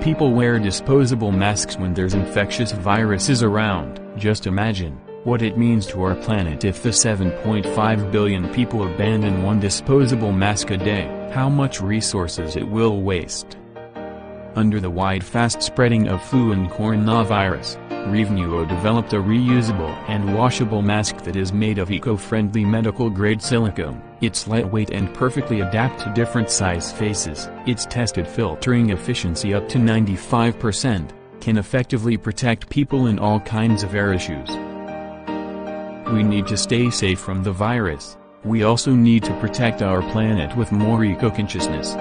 people wear disposable masks when there's infectious viruses around. Just imagine what it means to our planet if the 7.5 billion people abandon one disposable mask a day, how much resources it will waste. Under the wide fast-spreading of flu and coronavirus, Reusable developed a reusable and washable mask that is made of eco-friendly medical-grade silicone. It's lightweight and perfectly adapt to different size faces. Its tested filtering efficiency up to 95% can effectively protect people in all kinds of air issues. We need to stay safe from the virus. We also need to protect our planet with more eco-consciousness.